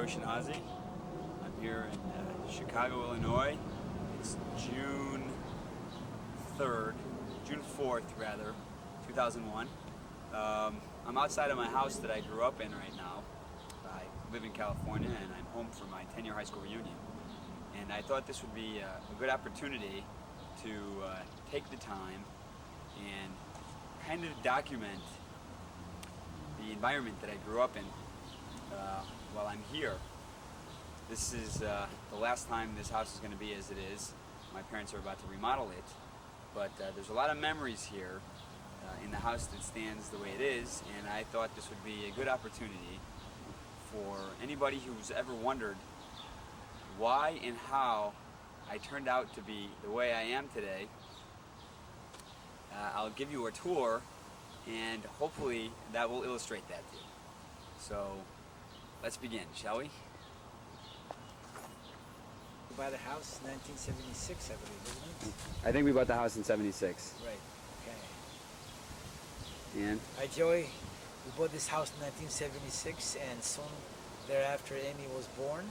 Joe Shinazi. I'm here in Chicago, Illinois. It's June 4th rather, 2001. I'm outside of my house that I grew up in right now. I live in California and I'm home for my 10-year high school reunion. And I thought this would be a good opportunity to take the time and kind of document the environment that I grew up in while I'm here. This is the last time this house is going to be as it is. My parents are about to remodel it, but there's a lot of memories here in the house that stands the way it is, and I thought this would be a good opportunity for anybody who's ever wondered why and how I turned out to be the way I am today. I'll give you a tour, and hopefully that will illustrate that to you. So let's begin, shall we? You bought the house in 1976, I believe, isn't it? I think we bought the house in '76. Right, okay. And? Hi, Joey. We bought this house in 1976, and soon thereafter Amy was born.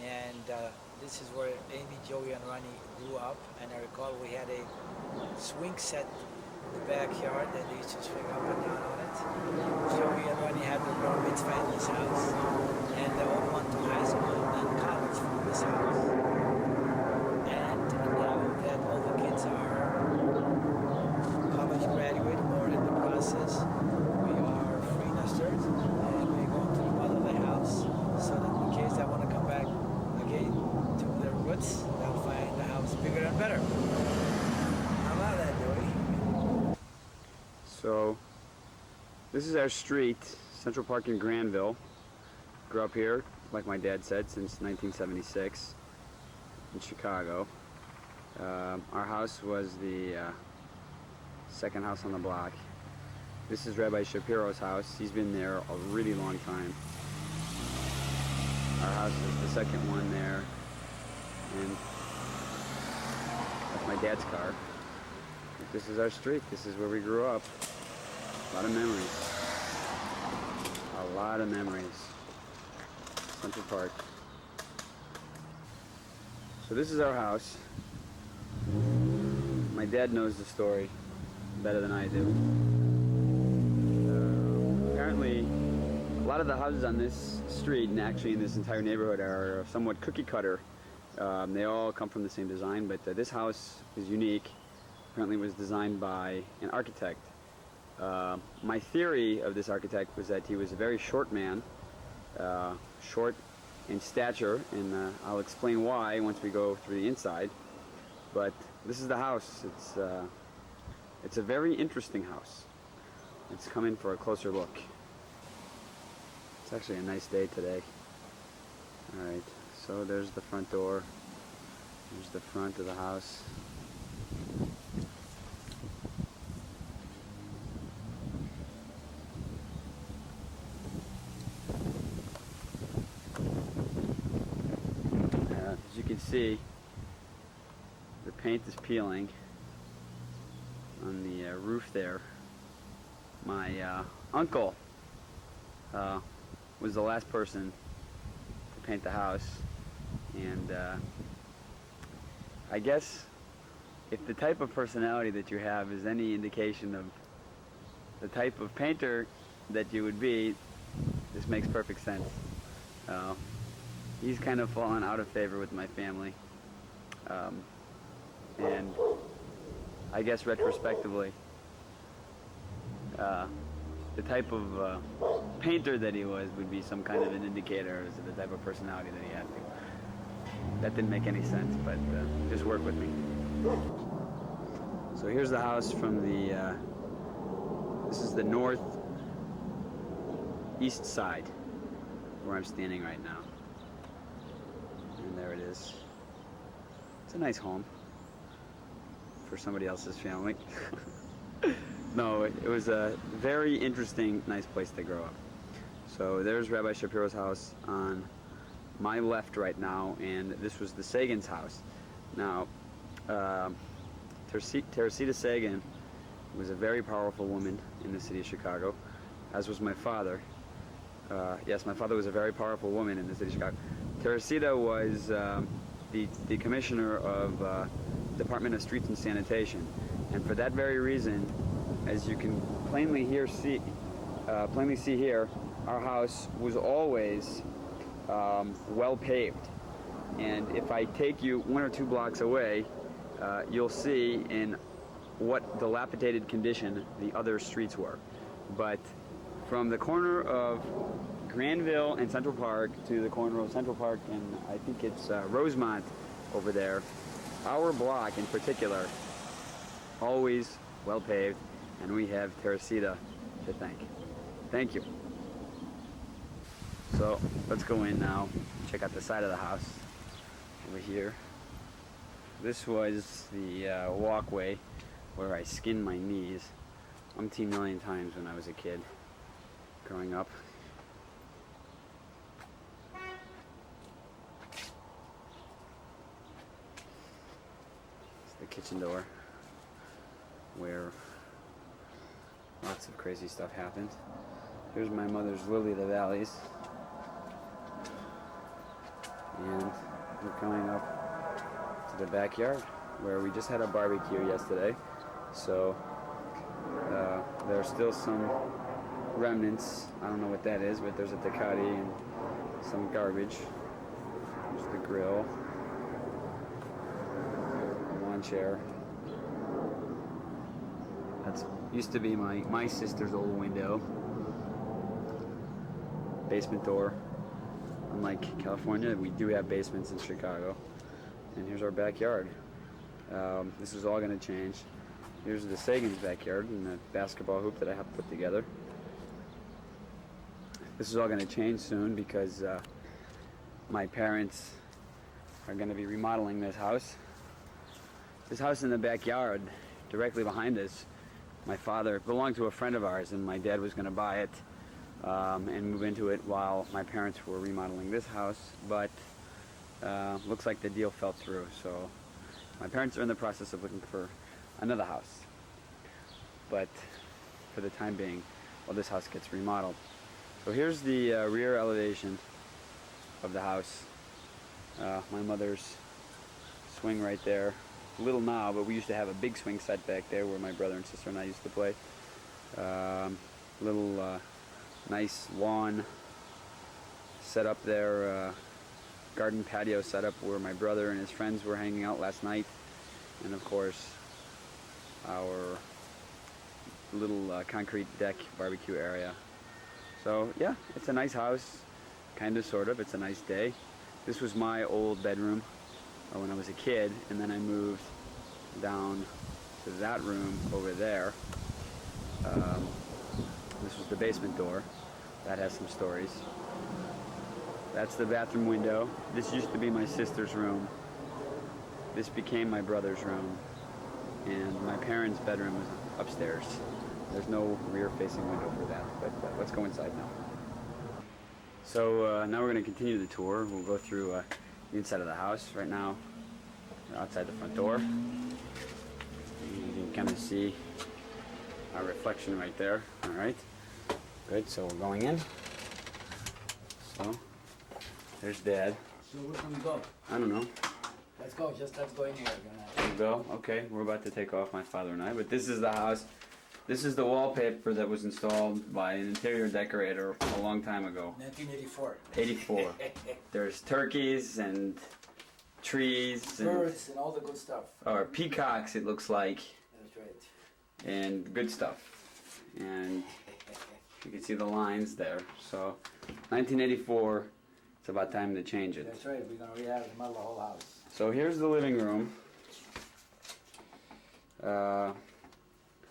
And this is where Amy, Joey, and Ronnie grew up. And I recall we had a swing set in the backyard that they used to swing up and down on it. Joey and Ronnie had their bar mitzvah in this house. And they all went to high school and college from this house. And now that all the kids are college graduate or in the process, we are free nesters. And we're going to remodel the house so that in case I want to come back again to their roots, they'll find the house bigger and better. How about that, Joey? So, this is our street, Central Park in Granville. Grew up here, like my dad said, since 1976 in Chicago. Our house was the second house on the block. This is Rabbi Shapiro's house. He's been there a really long time. Our house is the second one there, and that's my dad's car. But this is our street. This is where we grew up. A lot of memories. A lot of memories. Central Park. So this is our house. My dad knows the story better than I do. Apparently, a lot of the houses on this street, and actually in this entire neighborhood, are somewhat cookie cutter. They all come from the same design, but this house is unique. Apparently it was designed by an architect. My theory of this architect was that he was a very short man, short in stature, and I'll explain why once we go through the inside. But this is the house. It's a very interesting house. Let's come in for a closer look. It's actually a nice day today. Alright, so there's the front door. There's the front of the house. As you can see, the paint is peeling on the roof there. My uncle was the last person to paint the house, and I guess if the type of personality that you have is any indication of the type of painter that you would be, this makes perfect sense. He's kind of fallen out of favor with my family, and I guess retrospectively, the type of painter that he was would be some kind of an indicator as to the type of personality that he had. That didn't make any sense, but just work with me. So here's the house from the, this is the northeast side where I'm standing right now. And there it is. It's a nice home for somebody else's family. No, it was a very interesting, nice place to grow up. So there's Rabbi Shapiro's house on my left right now, and this was the Sagan's house. Now, Teresita Sagan was a very powerful woman in the city of Chicago, as was my father. Yes, my father was a very powerful woman in the city of Chicago. Teresita was the commissioner of Department of Streets and Sanitation, and for that very reason, as you can plainly see here, our house was always well paved. And if I take you 1 or 2 blocks away, you'll see in what dilapidated condition the other streets were. But from the corner of Granville and Central Park to the corner of Central Park and I think it's Rosemont over there, our block in particular, always well paved, and we have Teresita to thank. Thank you. So let's go in now, check out the side of the house over here. This was the walkway where I skinned my knees umpteen million times when I was a kid growing up. It's the kitchen door where lots of crazy stuff happened. Here's my mother's Lily of the Valleys. And we're coming up to the backyard where we just had a barbecue yesterday. So there's still some remnants. I don't know what that is, but there's a Tecate and some garbage. There's the grill, lawn chair. That's used to be my sister's old window. Basement door. Unlike California, we do have basements in Chicago. And here's our backyard. This is all going to change. Here's the Sagan's backyard and the basketball hoop that I helped put together. This is all going to change soon because my parents are going to be remodeling this house. This house in the backyard, directly behind us, my father belonged to a friend of ours, and my dad was going to buy it and move into it while my parents were remodeling this house, but looks like the deal fell through. So my parents are in the process of looking for another house. But for the time being, while this house gets remodeled. So here's the rear elevation of the house. My mother's swing right there. Little now, but we used to have a big swing set back there where my brother and sister and I used to play. Little nice lawn set up there, garden patio set up where my brother and his friends were hanging out last night. And of course, our little concrete deck barbecue area. So yeah, it's a nice house, kind of, sort of. It's a nice day. This was my old bedroom when I was a kid, and then I moved down to that room over there. This was the basement door. That has some stories. That's the bathroom window. This used to be my sister's room. This became my brother's room. And my parents' bedroom was upstairs. There's no rear-facing window for that, but let's go inside now. So now we're going to continue the tour. We'll go through the inside of the house. Right now, we're outside the front door. You can kind of see our reflection right there. All right, good. So we're going in. So there's Dad. So where can we go? I don't know. Let's go. Just let's go in here. We'll go. Okay, we're about to take off, my father and I. But this is the house. This is the wallpaper that was installed by an interior decorator a long time ago. 1984. 84. There's turkeys and trees and Birds and all the good stuff. or peacocks, it looks like, That's right. and good stuff. And you can see the lines there. So 1984, it's about time to change it. That's right. We're gonna remodel the whole house. So here's the living room.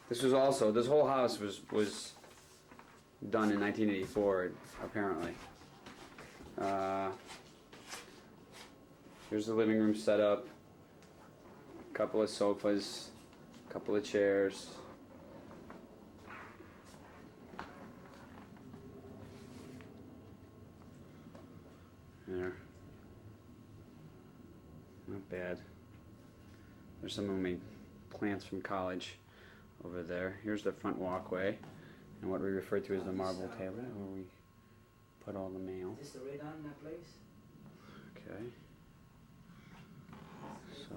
This whole house was done in 1984, apparently. Here's the living room set up. A couple of sofas, a couple of chairs. There. Not bad. There's some of my plants from college over there. Here's the front walkway and what we refer to as the marble table, where we put all the mail. Is this the radon place? Okay. So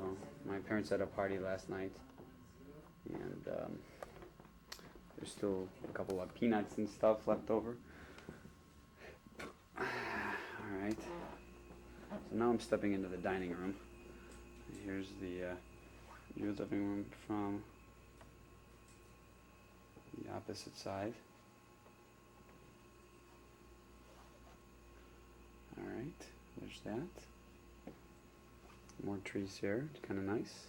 my parents had a party last night, and there's still a couple of peanuts and stuff left over. All right. So now I'm stepping into the dining room. Here's the new living room from the opposite side. All right, there's that. More trees here, it's kind of nice.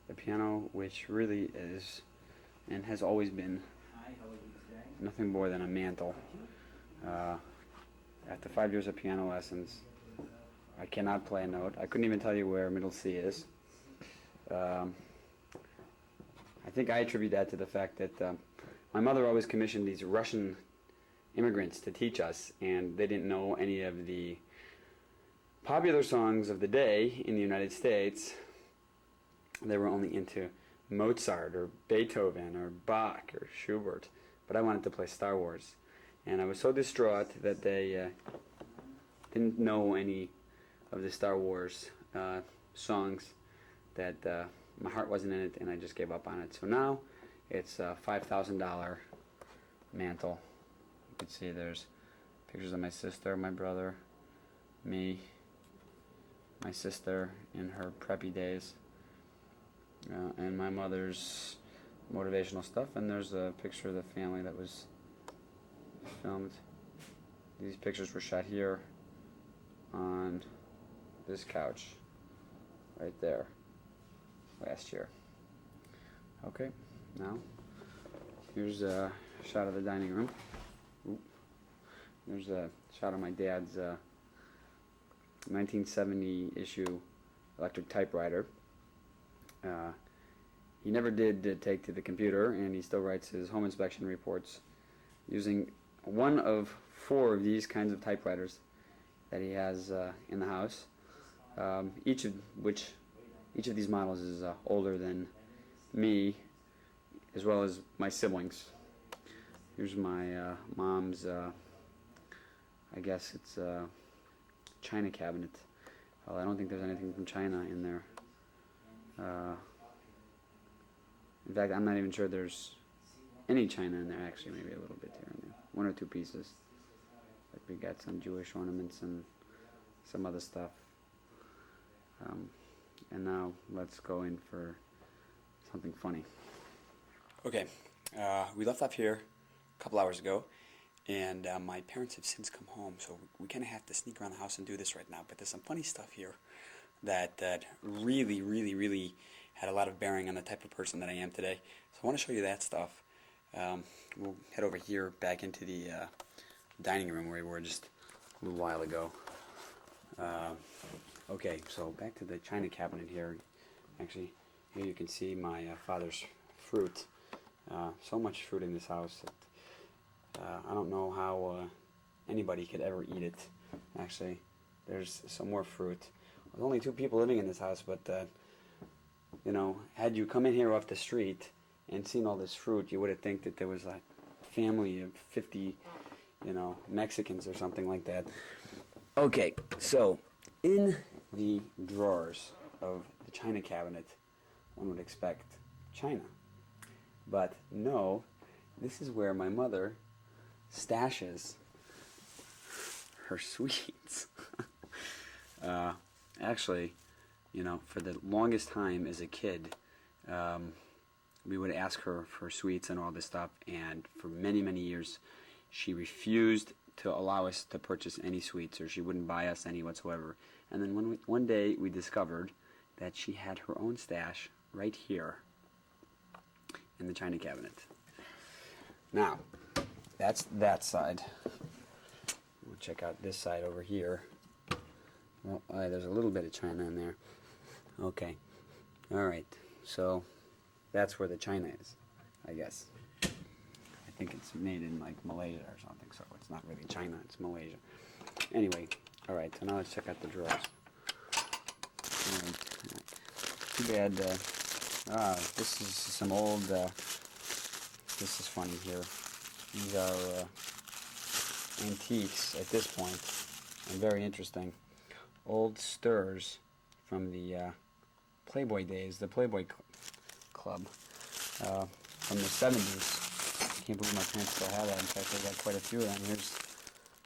The piano, which really is and has always been nothing more than a mantle. After 5 years of piano lessons, I cannot play a note. I couldn't even tell you where middle C is. I think I attribute that to the fact that my mother always commissioned these Russian immigrants to teach us, and they didn't know any of the popular songs of the day in the United States. They were only into Mozart or Beethoven or Bach or Schubert, but I wanted to play Star Wars, and I was so distraught that they didn't know any of the Star Wars songs that my heart wasn't in it, and I just gave up on it. So now it's a $5,000 mantle. You can see there's pictures of my sister, my brother, me, my sister in her preppy days, and my mother's motivational stuff, and there's a picture of the family that was filmed. These pictures were shot here on this couch right there last year. Okay, now here's a shot of the dining room. Oop. There's a shot of my dad's 1970 issue electric typewriter. He never did take to the computer, and he still writes his home inspection reports using one of 4 of these kinds of typewriters that he has in the house. Each of these models is older than me, as well as my siblings. Here's my mom's, I guess it's China cabinet. Well, I don't think there's anything from China in there. In fact, I'm not even sure there's any China in there, actually, maybe a little bit here and there. 1 or 2 pieces. Like we got some Jewish ornaments and some other stuff. And now let's go in for something funny. Okay, we left off here a couple hours ago, and my parents have since come home, so we kind of have to sneak around the house and do this right now. But there's some funny stuff here that really had a lot of bearing on the type of person that I am today. So I want to show you that stuff. We'll head over here back into the dining room where we were just a little while ago. Okay, so back to the china cabinet here. Actually, here you can see my father's fruit. So much fruit in this house that I don't know how anybody could ever eat it. Actually, there's some more fruit. There's only 2 people living in this house, but you know, had you come in here off the street and seen all this fruit, you would have think that there was a family of 50, you know, Mexicans or something like that. Okay, so in the drawers of the china cabinet, one would expect china. But no, this is where my mother stashes her sweets. Actually, you know, for the longest time as a kid, we would ask her for sweets and all this stuff, and for many years she refused to allow us to purchase any sweets, or she wouldn't buy us any whatsoever. And then one day we discovered that she had her own stash right here in the china cabinet. Now, that's that side. We'll check out this side over here. Well, there's a little bit of china in there. Okay. All right. So that's where the china is, I guess. I think it's made in like Malaysia or something, so it's not really China, it's Malaysia. Anyway, all right, so now let's check out the drawers. Too bad, this is some old, this is funny here. These are antiques at this point, and very interesting. Old stirs from the Playboy days, the Playboy Club from the 70s. I can't believe my parents still have that. In fact, they got quite a few of them. Here's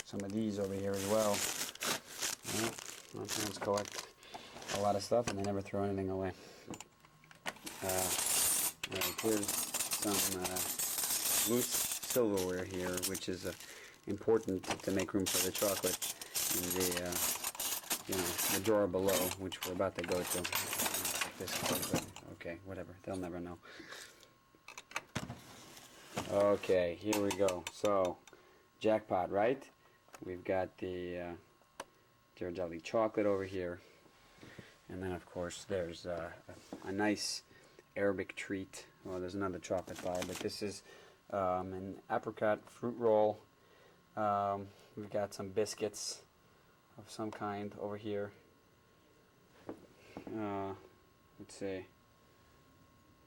some of these over here as well. Yeah, my parents collect a lot of stuff and they never throw anything away. Right, here's some loose silverware here, which is important to make room for the chocolate in the drawer below, which we're about to go to. Okay, whatever. They'll never know. Okay, here we go. So, jackpot, right? We've got the Ghirardelli chocolate over here. And then, of course, there's a nice Arabic treat. Well, there's another chocolate bar, but this is an apricot fruit roll. We've got some biscuits of some kind over here. Let's see.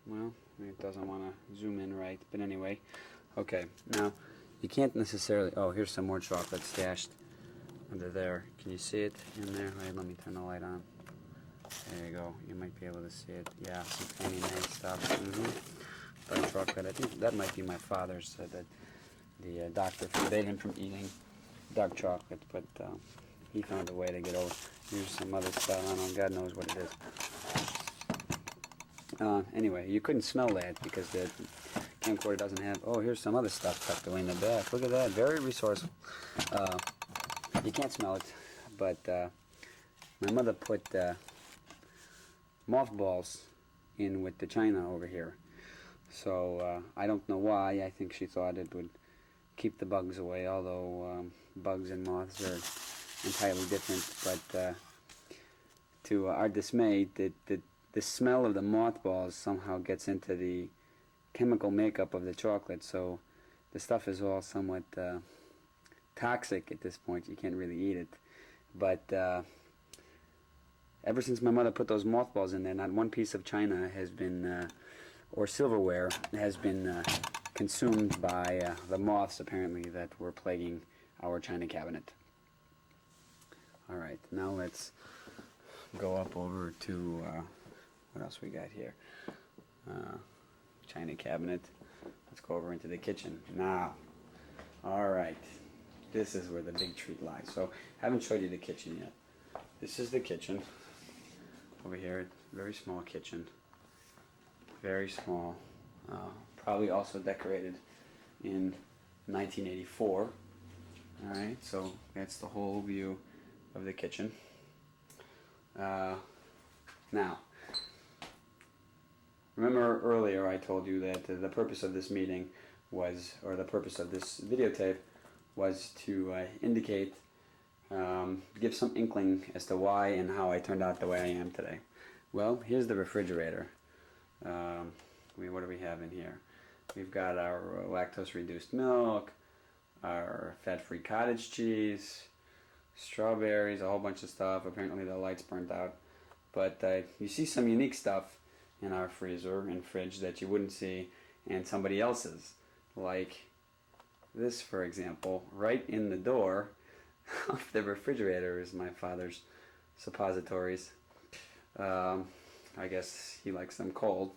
Well, it doesn't want to zoom in right, but anyway. Okay, now you can't necessarily. Oh, here's some more chocolate stashed under there. Can you see it in there? Wait, let me turn the light on. There you go. You might be able to see it. Yeah, some Fannie Mae stuff. Dark chocolate. I think that might be my father's. That the doctor forbade him from eating dark chocolate, but he found a way to get over. Here's some other stuff. I don't know. God knows what it is. Anyway, you couldn't smell that because the camcorder doesn't have. Oh, here's some other stuff tucked away in the back. Look at that. Very resourceful. You can't smell it, but my mother put mothballs in with the china over here. So I don't know why. I think she thought it would keep the bugs away, although bugs and moths are entirely different. But to our dismay, the smell of the mothballs somehow gets into the chemical makeup of the chocolate, so the stuff is all somewhat toxic at this point. You can't really eat it. But ever since my mother put those mothballs in there, not one piece of china has been, or silverware, has been consumed by the moths, apparently, that were plaguing our china cabinet. Alright, now let's go up over to, what else we got here? China cabinet. Let's go over into the kitchen. Now, alright, this is where the big treat lies. So, haven't showed you the kitchen yet. This is the kitchen. Over here, very small kitchen. Very small. Probably also decorated in 1984. Alright, so that's the whole view of the kitchen. Now, remember earlier I told you that the purpose of this meeting was, or the purpose of this videotape was to indicate, give some inkling as to why and how I turned out the way I am today. Well, here's the refrigerator. What do we have in here? We've got our lactose-reduced milk, our fat-free cottage cheese, strawberries, a whole bunch of stuff. Apparently the light's burnt out. But you see some unique stuff in our freezer and fridge that you wouldn't see in somebody else's. Like this, for example, right in the door of the refrigerator is my father's suppositories. I guess he likes them cold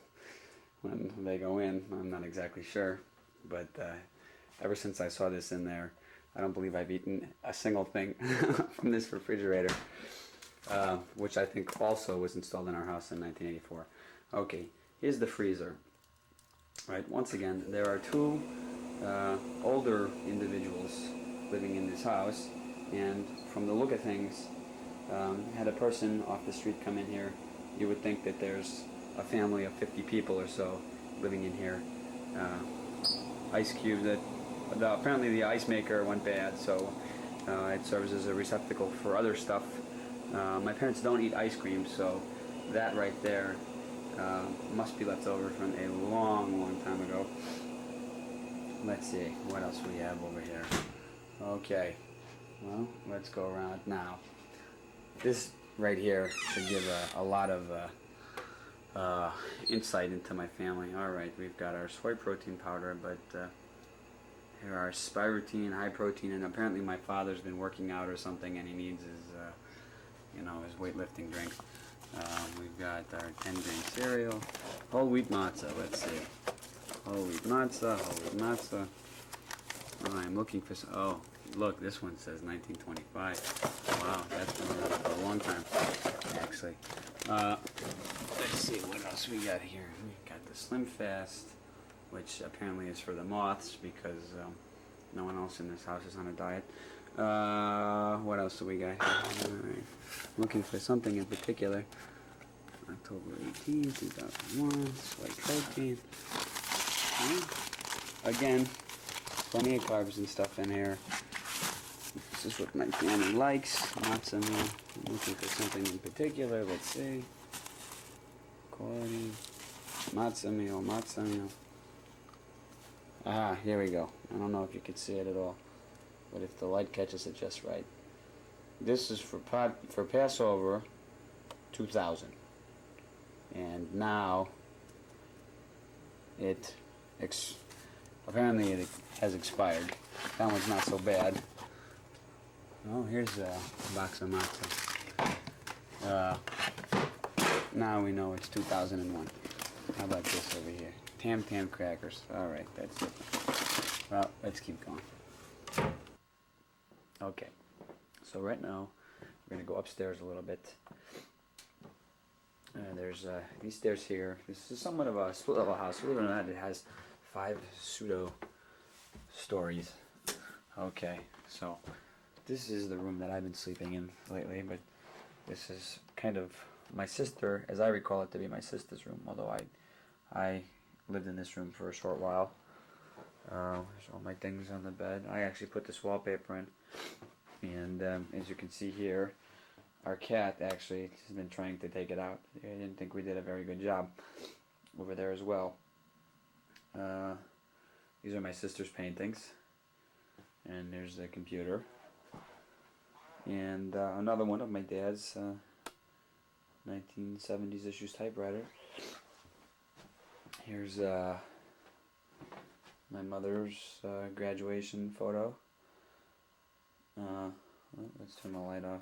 when they go in. I'm not exactly sure. But ever since I saw this in there, I don't believe I've eaten a single thing from this refrigerator, which I think also was installed in our house in 1984. Okay, here's the freezer. Right, once again, there are two older individuals living in this house, and from the look of things, had a person off the street come in here, you would think that there's a family of 50 people or so living in here. Ice cubes that apparently the ice maker went bad, so it serves as a receptacle for other stuff. My parents don't eat ice cream, so that right there must be left over from a long time ago. Let's see, what else we have over here. Okay, well, let's go around now. This right here should give a lot of insight into my family. Alright, we've got our soy protein powder, but Here are Spiroutine, high protein, and apparently my father's been working out or something, and he needs his, his weightlifting drinks. We've got our 10-grain cereal, whole wheat matzah. Let's see, whole wheat matzah, whole wheat matzah. Oh, I'm looking for some. Oh, look, this one says 1925. Wow, that's been around for a long time, actually. Let's see what else we got here. We got the Slim Fast, which apparently is for the moths because no one else in this house is on a diet. What else do we got here? Alright. Looking for something in particular. October 18, 2001, soy protein. Again, plenty of carbs and stuff in here. This is what my family likes. Matzah meal. I'm looking for something in particular. Let's see. Quality. Matzah meal, matzah meal. Ah, here we go. I don't know if you can see it at all, but if the light catches it just right. This is for Passover 2000. And now apparently it has expired. That one's not so bad. Oh, here's a box of matzah. Now we know it's 2001. How about this over here? Tam Tam crackers. Alright, that's it. Well, let's keep going. Okay. So right now, we're going to go upstairs a little bit. There's these stairs here. This is somewhat of a split level house. Believe it or not, it has 5 pseudo stories. Okay, so this is the room that I've been sleeping in lately, but this is kind of my sister, as I recall it to be my sister's room, although I lived in this room for a short while. There's all my things on the bed. I actually put this wallpaper in, and as you can see here, our cat actually has been trying to take it out. I didn't think we did a very good job over there as well. These are my sister's paintings, and there's the computer, and another one of my dad's 1970s issues typewriter. Here's my mother's graduation photo. Well, let's turn the light off.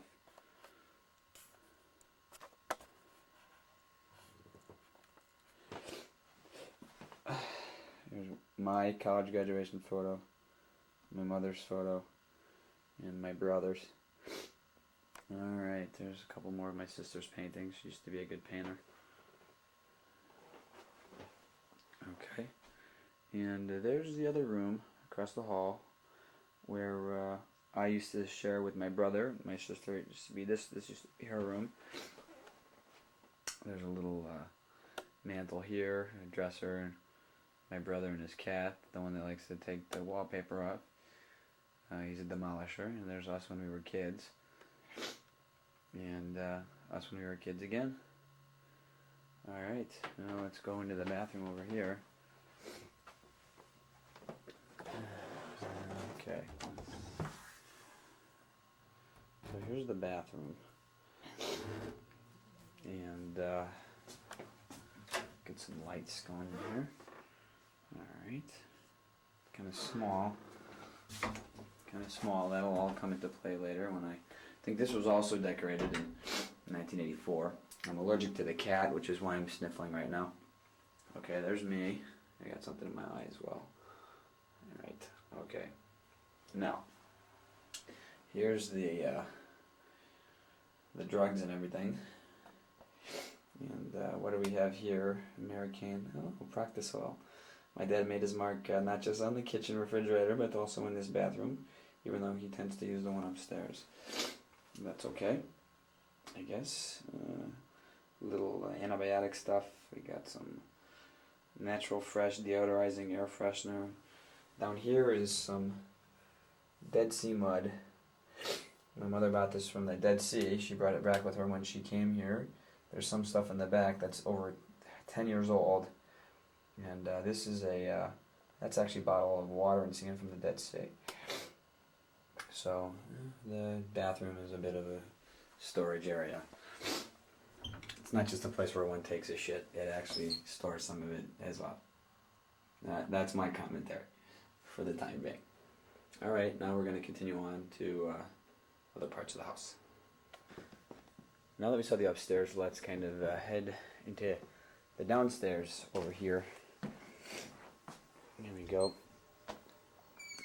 Here's my college graduation photo, my mother's photo, and my brother's. Alright, there's a couple more of my sister's paintings. She used to be a good painter. Okay, and there's the other room across the hall where I used to share with my brother. My sister used to be this used to be her room. There's a little mantle here, a dresser, and my brother and his cat, the one that likes to take the wallpaper off. He's a demolisher. And there's us when we were kids. And us when we were kids again. Alright, now let's go into the bathroom over here. Okay. So here's the bathroom. And get some lights going in here. Alright. Kind of small. That'll all come into play later when I think this was also decorated in 1984. I'm allergic to the cat, which is why I'm sniffling right now. Okay, there's me. I got something in my eye as well. Alright, okay. Now, here's the drugs and everything. And what do we have here? American. Oh, Proctisol. My dad made his mark not just on the kitchen refrigerator, but also in this bathroom, even though he tends to use the one upstairs. That's okay, I guess. Little antibiotic stuff. We got some natural fresh deodorizing air freshener. Down here is some Dead Sea mud. My mother bought this from the Dead Sea. She brought it back with her when she came here. There's some stuff in the back that's over 10 years old. And this is that's actually a bottle of water and sand from the Dead Sea. So the bathroom is a bit of a storage area. It's not just a place where one takes a shit. It actually stores some of it as well. That's my commentary for the time being. All right, now we're going to continue on to other parts of the house. Now that we saw the upstairs, let's kind of head into the downstairs over here. Here we go.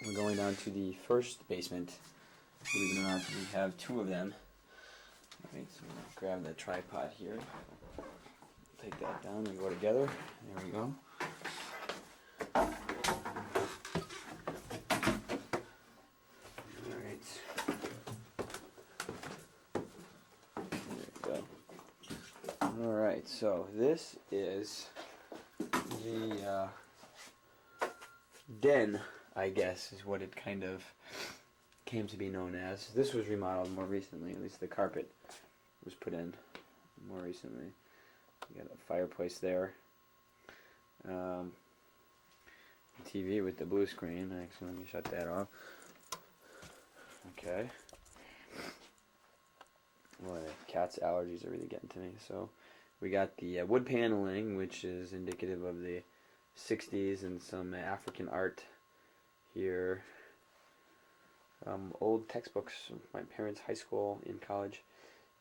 We're going down to the first basement. Believe it or not, we have two of them. Alright, so I'm going to grab the tripod here. Take that down and go together. There we go. Alright. There we go. Alright, so this is the den, I guess, is what it kind of came to be known as. This was remodeled more recently, at least the carpet was put in more recently. You got a fireplace there. TV with the blue screen. Actually, let me shut that off. Okay. Boy, the cat's allergies are really getting to me. So, we got the wood paneling, which is indicative of the 60s and some African art here. Old textbooks of my parents' high school and college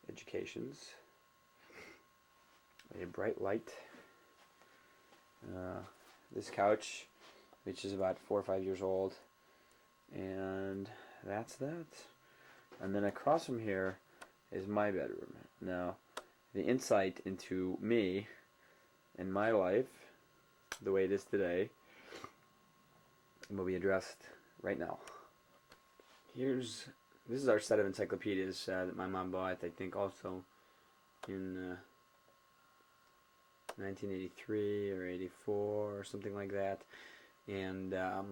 educations. A bright light. This couch, which is about 4 or 5 years old, and that's that. And then across from here is my bedroom. Now, the insight into me and my life, the way it is today, will be addressed right now. This is our set of encyclopedias that my mom bought, I think also in 1983 or 84 or something like that. And I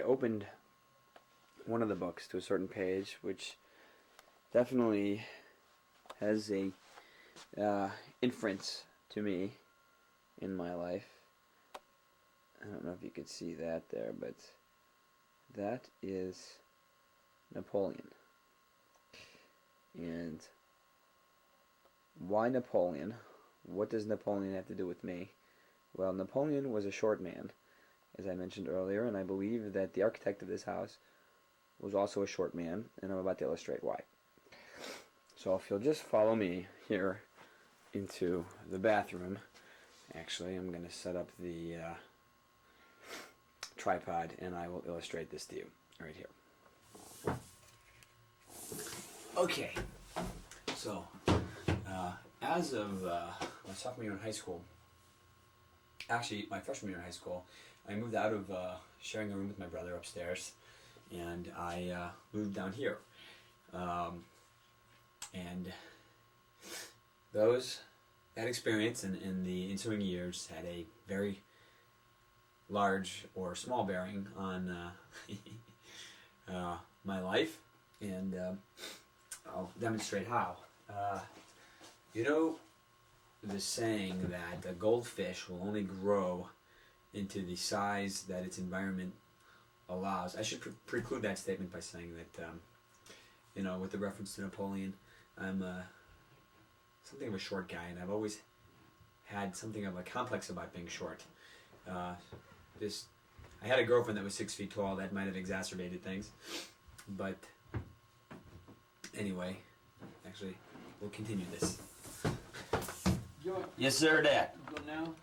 opened one of the books to a certain page, which definitely has a inference to me in my life. I don't know if you could see that there, but that is Napoleon. And why Napoleon? What does Napoleon have to do with me? Well, Napoleon was a short man, as I mentioned earlier, and I believe that the architect of this house was also a short man, and I'm about to illustrate why. So if you'll just follow me here into the bathroom. Actually, I'm going to set up the tripod, and I will illustrate this to you right here. Okay, so as of my sophomore year in high school, actually my freshman year in high school, I moved out of sharing a room with my brother upstairs, and I moved down here. And that experience in the ensuing years had a very large or small bearing on my life, and I'll demonstrate how. You know the saying that a goldfish will only grow into the size that its environment allows. I should preclude that statement by saying that, with the reference to Napoleon, I'm something of a short guy, and I've always had something of a complex about being short. I had a girlfriend that was 6 feet tall. That might have exacerbated things, but anyway, actually, we'll continue this. Yes, sir, Dad. Go now.